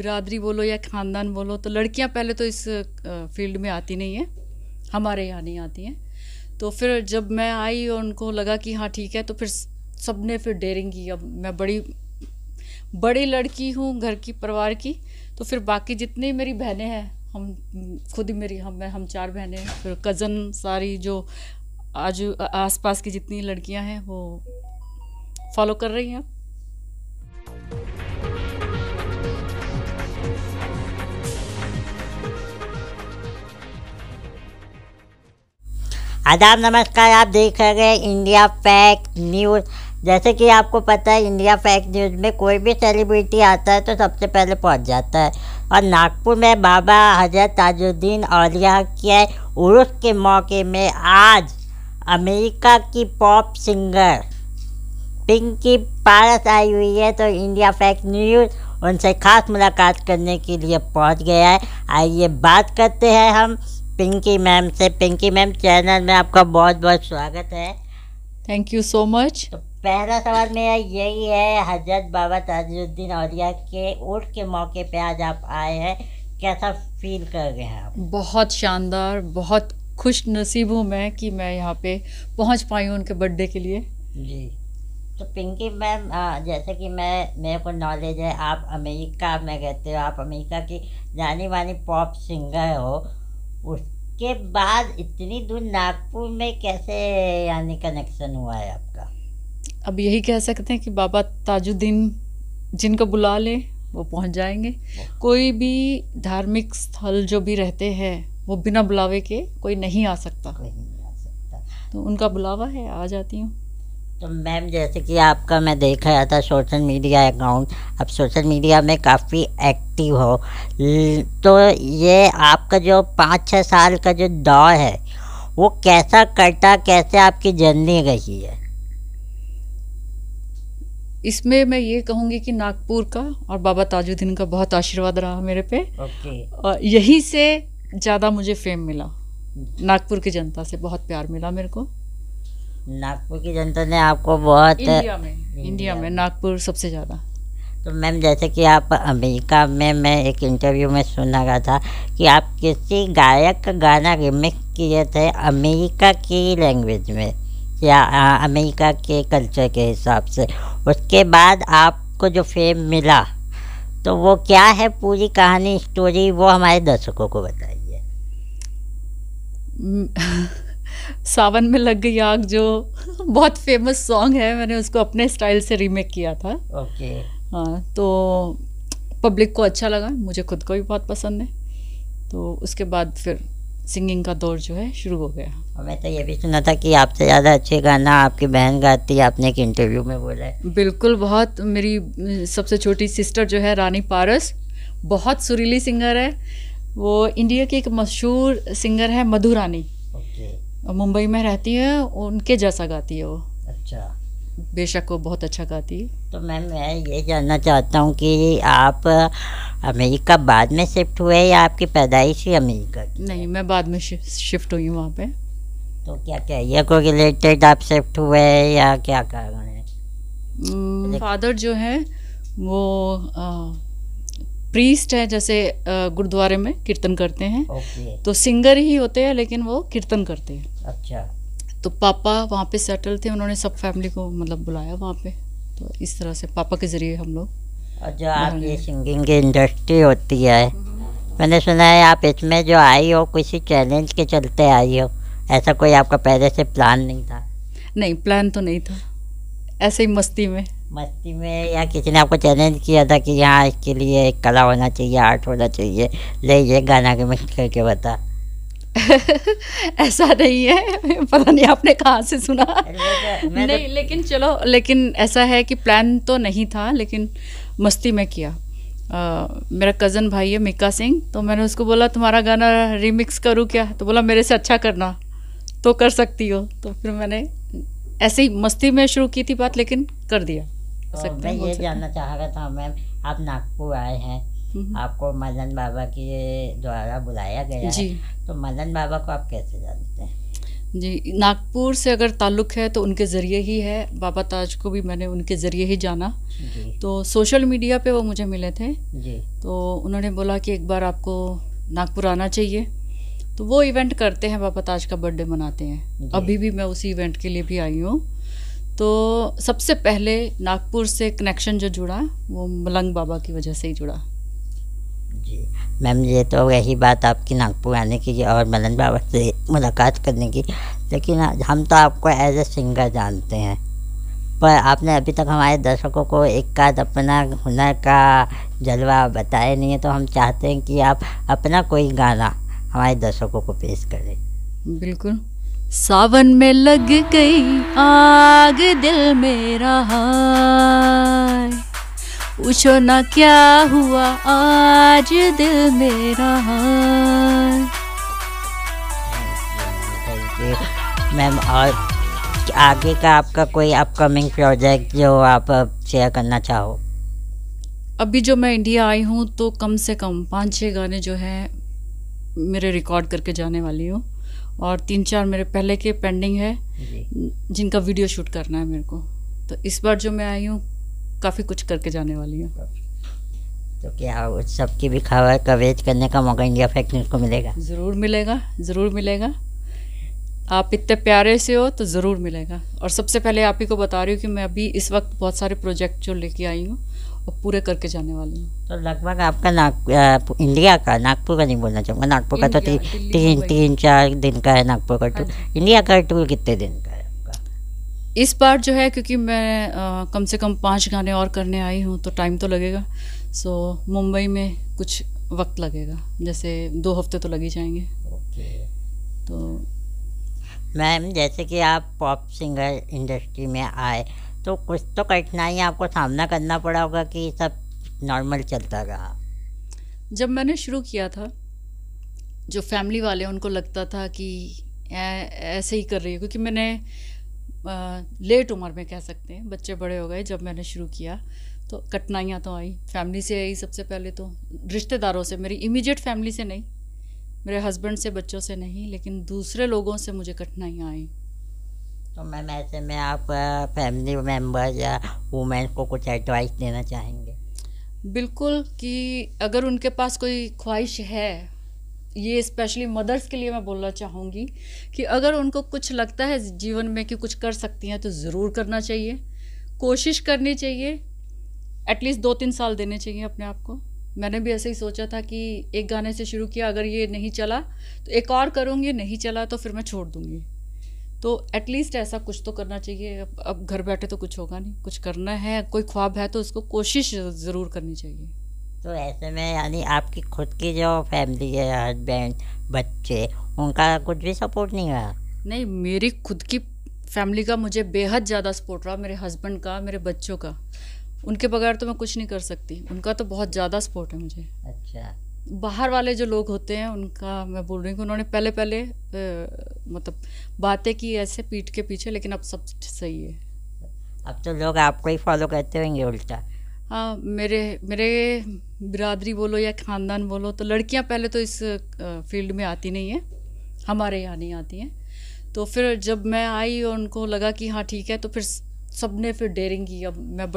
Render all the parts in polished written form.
बिरादरी बोलो या ख़ानदान बोलो, तो लड़कियां पहले तो इस फील्ड में आती नहीं हैं, हमारे यहाँ नहीं आती हैं। तो फिर जब मैं आई और उनको लगा कि हाँ ठीक है, तो फिर सबने फिर डेयरिंग की। अब मैं बड़ी लड़की हूँ घर की, परिवार की, तो फिर बाकी जितनी मेरी बहनें हैं, हम खुद ही हम 4 बहनें हैं, फिर कज़न सारी जो आसपास की जितनी लड़कियां हैं वो फॉलो कर रही हैं। आदाब, नमस्कार। आप देख रहे हैं इंडिया फैक्ट न्यूज़। जैसे कि आपको पता है, इंडिया फैक्ट न्यूज़ में कोई भी सेलिब्रिटी आता है तो सबसे पहले पहुंच जाता है। और नागपुर में बाबा हजरत ताजुद्दीन औलिया के उर्स के मौके में आज अमेरिका की पॉप सिंगर पिंकी पारस आई हुई है। तो इंडिया फैक्ट न्यूज़ उनसे खास मुलाकात करने के लिए पहुंच गया है। आइए बात करते हैं हम पिंकी मैम से। पिंकी मैम, चैनल में आपका बहुत बहुत स्वागत है। Thank you so much. तो पहला सवाल मेरा यही है, हजरत बाबा ताजुद्दीन औलिया के उर्स के मौके पे आज आप आए हैं, कैसा फील कर रहे हैं आप? बहुत शानदार, बहुत खुश नसीब हूँ मैं कि मैं यहाँ पे पहुँच पाई हूँ उनके बर्थडे के लिए। जी। तो पिंकी मैम, जैसे कि मेरे को नॉलेज है, आप अमेरिका में रहते हो, आप अमेरिका की जानी मानी पॉप सिंगर हो। उसके बाद इतनी दूर नागपुर में कैसे यानी कनेक्शन हुआ है आपका? अब यही कह सकते हैं कि बाबा ताजुद्दीन जिनको बुला ले वो पहुंच जाएंगे। कोई भी धार्मिक स्थल जो भी रहते हैं वो बिना बुलावे के कोई नहीं आ सकता, तो उनका बुलावा है, आ जाती हूँ। तो मैम, जैसे कि आपका मैं देख रहा था सोशल मीडिया अकाउंट, आप सोशल मीडिया में काफ़ी एक्टिव हो, तो ये आपका जो 5-6 साल का जो दौर है वो कैसा कटा, कैसे आपकी जर्नी रही है? इसमें मैं ये कहूँगी कि नागपुर का और बाबा ताजुद्दीन का बहुत आशीर्वाद रहा मेरे पे। और यहीं से ज़्यादा मुझे फेम मिला, नागपुर की जनता से बहुत प्यार मिला मेरे को। नागपुर की जनता ने आपको बहुत इंडिया में नागपुर सबसे ज़्यादा। तो मैम, जैसे कि आप अमेरिका में, मैं एक इंटरव्यू में सुना गया था कि आप किसी गायक का गाना रिमिक्स किए थे अमेरिका की लैंग्वेज में या अमेरिका के कल्चर के हिसाब से। उसके बाद आपको जो फेम मिला, तो वो क्या है पूरी कहानी, स्टोरी, वो हमारे दर्शकों को बताइए। सावन में लग गई आग जो बहुत फेमस सॉन्ग है, मैंने उसको अपने स्टाइल से रीमेक किया था। ओके। हाँ, तो पब्लिक को अच्छा लगा, मुझे खुद को भी बहुत पसंद है। तो उसके बाद फिर सिंगिंग का दौर जो है शुरू हो गया। और मैं तो ये भी सुना था कि आपसे ज़्यादा अच्छे गाना आपकी बहन गाती है, आपने एक इंटरव्यू में बोला है। बिल्कुल, बहुत। मेरी सबसे छोटी सिस्टर जो है रानी पारस, बहुत सुरीली सिंगर है। वो इंडिया की एक मशहूर सिंगर है मधु रानी, मुंबई में रहती है, उनके जैसा गाती है वो। अच्छा। बेशक वो बहुत अच्छा गाती है। तो मैम, मैं ये जानना चाहता हूँ कि आप अमेरिका बाद में शिफ्ट हुए या आपकी पैदाइश ही अमेरिका की? नहीं, मैं बाद में शिफ्ट हुई हूँ वहाँ पे। तो क्या करियर को रिलेटेड आप शिफ्ट हुए या क्या कारण है? फादर जो है वो प्रीस्ट है, जैसे गुरुद्वारे में कीर्तन करते हैं। तो सिंगर ही होते हैं लेकिन वो कीर्तन करते हैं। अच्छा। तो पापा वहाँ पे सेटल थे, उन्होंने सब फैमिली को मतलब बुलाया वहाँ पे, तो इस तरह से पापा के ज़रिए हम लोग। और जो आप ये सिंगिंग की इंडस्ट्री होती है, मैंने सुना है आप इसमें जो आई हो किसी चैलेंज के चलते आई हो, ऐसा कोई आपका पहले से प्लान नहीं था? नहीं, प्लान तो नहीं था, ऐसे ही मस्ती में या किसी ने आपको चैलेंज किया था कि यहाँ इसके लिए एक कला होना चाहिए, आर्ट होना चाहिए, ले ये गाना के मिक्स करके बता? ऐसा नहीं है, पता नहीं आपने कहाँ से सुना। नहीं, लेकिन चलो, लेकिन ऐसा है कि प्लान तो नहीं था, लेकिन मस्ती में किया। मेरा कज़न भाई है मिक्का सिंह, तो मैंने उसको बोला तुम्हारा गाना रीमिक्स करूँ क्या? तो बोला मेरे से अच्छा करना तो कर सकती हो। तो फिर मैंने ऐसे ही मस्ती में शुरू की थी बात, लेकिन कर दिया। मैं ये जानना चाह रहा था मैम, आप नागपुर आए हैं, आपको मदन बाबा के द्वारा बुलाया गया जी। है, तो मदन बाबा को आप कैसे जानते हैं? जी, नागपुर से अगर ताल्लुक़ है तो उनके ज़रिए ही है। बाबा ताज को भी मैंने उनके ज़रिए ही जाना। तो सोशल मीडिया पे वो मुझे मिले थे जी। तो उन्होंने बोला कि एक बार आपको नागपुर आना चाहिए। तो वो इवेंट करते हैं, बाबा ताज का बर्थडे मनाते हैं। अभी भी मैं उसी इवेंट के लिए भी आई हूँ। तो सबसे पहले नागपुर से कनेक्शन जो जुड़ा वो मलंग बाबा की वजह से ही जुड़ा जी। मैम, ये तो यही बात आपकी नागपुर आने की और मलंग बाबा से मुलाकात करने की, लेकिन हम तो आपको एज ए सिंगर जानते हैं, पर आपने अभी तक हमारे दर्शकों को एक आध अपना हुनर का जलवा बताया नहीं है। तो हम चाहते हैं कि आप अपना कोई गाना हमारे दर्शकों को पेश करें। बिल्कुल। सावन में लग गई आग दिल मेरा, हाय पूछो ना क्या हुआ आज दिल मेरा, हाय। मैम, और आगे का आपका कोई अपकमिंग प्रोजेक्ट जो आप शेयर करना चाहो? अभी जो मैं इंडिया आई हूँ तो कम से कम 5-6 गाने जो हैं मेरे रिकॉर्ड करके जाने वाली हूँ, और 3-4 मेरे पहले के पेंडिंग है जिनका वीडियो शूट करना है मेरे को। तो इस बार जो मैं आई हूँ काफ़ी कुछ करके जाने वाली हूँ। तो क्या उस सबकी भी खबर कवरेज करने का मौका इंडिया फैक्ट न्यूज़ को मिलेगा? ज़रूर मिलेगा, ज़रूर मिलेगा। आप इतने प्यारे से हो तो ज़रूर मिलेगा। और सबसे पहले आप ही को बता रही हूँ कि मैं अभी इस वक्त बहुत सारे प्रोजेक्ट जो लेके आई हूँ और पूरे करके जाने वाली हूँ। तो लगभग आपका इंडिया का, नागपुर का नहीं बोलना चाहूँगा, नागपुर का तो 3-4 दिन का है नागपुर का टूर। इंडिया का टूर कितने दिन का है आपका? इस बार जो है क्योंकि मैं कम से कम 5 गाने और करने आई हूँ तो टाइम तो लगेगा। सो मुंबई में कुछ वक्त लगेगा, जैसे 2 हफ्ते तो लग ही जाएंगे। तो मैम, जैसे कि आप पॉप सिंगर इंडस्ट्री में आए तो कुछ तो कठिनाई आपको सामना करना पड़ा होगा कि सब नॉर्मल चलता रहा? जब मैंने शुरू किया था, जो फैमिली वाले उनको लगता था कि ऐसे ही कर रही है, क्योंकि मैंने लेट उम्र में कह सकते हैं, बच्चे बड़े हो गए जब मैंने शुरू किया, तो कठिनाइयाँ तो आई। फैमिली से आई सबसे पहले, तो रिश्तेदारों से, मेरी इमीडिएट फैमिली से नहीं, मेरे हस्बैंड से, बच्चों से नहीं, लेकिन दूसरे लोगों से मुझे कठिनाइयाँ आई। तो मैम, ऐसे में आप फैमिली मेम्बर या वुमेन को कुछ एडवाइस देना चाहेंगे? बिल्कुल, कि अगर उनके पास कोई ख्वाहिश है, ये स्पेशली मदर्स के लिए मैं बोलना चाहूँगी कि अगर उनको कुछ लगता है जीवन में कि कुछ कर सकती हैं तो ज़रूर करना चाहिए, कोशिश करनी चाहिए, एटलीस्ट 2-3 साल देने चाहिए अपने आप को। मैंने भी ऐसे ही सोचा था कि एक गाने से शुरू किया, अगर ये नहीं चला तो एक और करूँगी, नहीं चला तो फिर मैं छोड़ दूँगी। तो एटलीस्ट ऐसा कुछ तो करना चाहिए। अब घर बैठे तो कुछ होगा नहीं, कुछ करना है, कोई ख्वाब है तो उसको कोशिश ज़रूर करनी चाहिए। तो ऐसे में यानी आपकी खुद की जो फैमिली है, हस्बैंड, बच्चे, उनका कुछ भी सपोर्ट नहीं रहा? नहीं, मेरी खुद की फैमिली का मुझे बेहद ज़्यादा सपोर्ट रहा, मेरे हस्बैंड का, मेरे बच्चों का। उनके बगैर तो मैं कुछ नहीं कर सकती, उनका तो बहुत ज़्यादा सपोर्ट है मुझे। अच्छा। बाहर वाले जो लोग होते हैं उनका मैं बोल रही हूँ कि उन्होंने पहले मतलब बातें की ऐसे पीठ के पीछे, लेकिन अब सब सही है। अब तो लोग आपको ही फॉलो करते होंगे उल्टा? हाँ, मेरे बिरादरी बोलो या ख़ानदान बोलो, तो लड़कियां पहले तो इस फील्ड में आती नहीं है, हमारे यहाँ नहीं आती हैं। तो फिर जब मैं आई और उनको लगा कि हाँ ठीक है, तो फिर सबने फिर डेयरिंग की। अब मैं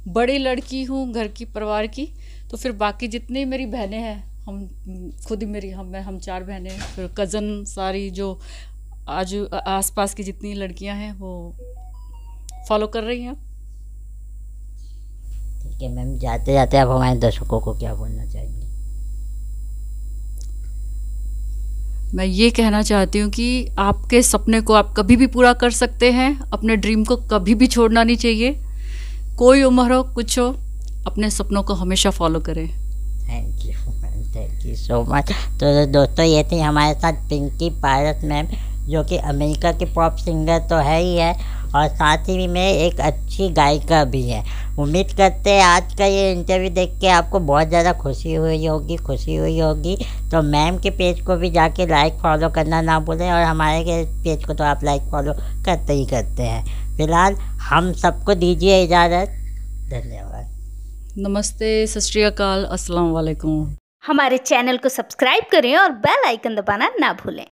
बड़ी लड़की हूँ घर की, परिवार की, तो फिर बाकी जितनी मेरी बहनें हैं, हम खुद ही हम 4 बहनें हैं, फिर कज़न सारी जो आसपास की जितनी लड़कियां हैं वो फॉलो कर रही हैं। ठीक है मैम, जाते जाते आप हमारे दर्शकों को क्या बोलना चाहेंगे? मैं ये कहना चाहती हूँ कि आपके सपने को आप कभी भी पूरा कर सकते हैं, अपने ड्रीम को कभी भी छोड़ना नहीं चाहिए। कोई उम्र हो, कुछ हो, अपने सपनों को हमेशा फॉलो करें। Thank you so much. तो दोस्तों, ये थी हमारे साथ पिंकी पारस मैम, जो कि अमेरिका की पॉप सिंगर तो है ही है और साथ ही में एक अच्छी गायिका भी है। उम्मीद करते हैं आज का ये इंटरव्यू देख के आपको बहुत ज़्यादा खुशी हुई होगी। तो मैम के पेज को भी जाके लाइक फॉलो करना ना भूलें, और हमारे पेज को तो आप लाइक फॉलो करते ही करते हैं। फिलहाल हम सबको दीजिए इजाज़त। धन्यवाद। नमस्ते, सत श्री अकाल, अस्सलाम वालेकुम। हमारे चैनल को सब्सक्राइब करें और बेल आइकन दबाना ना भूलें।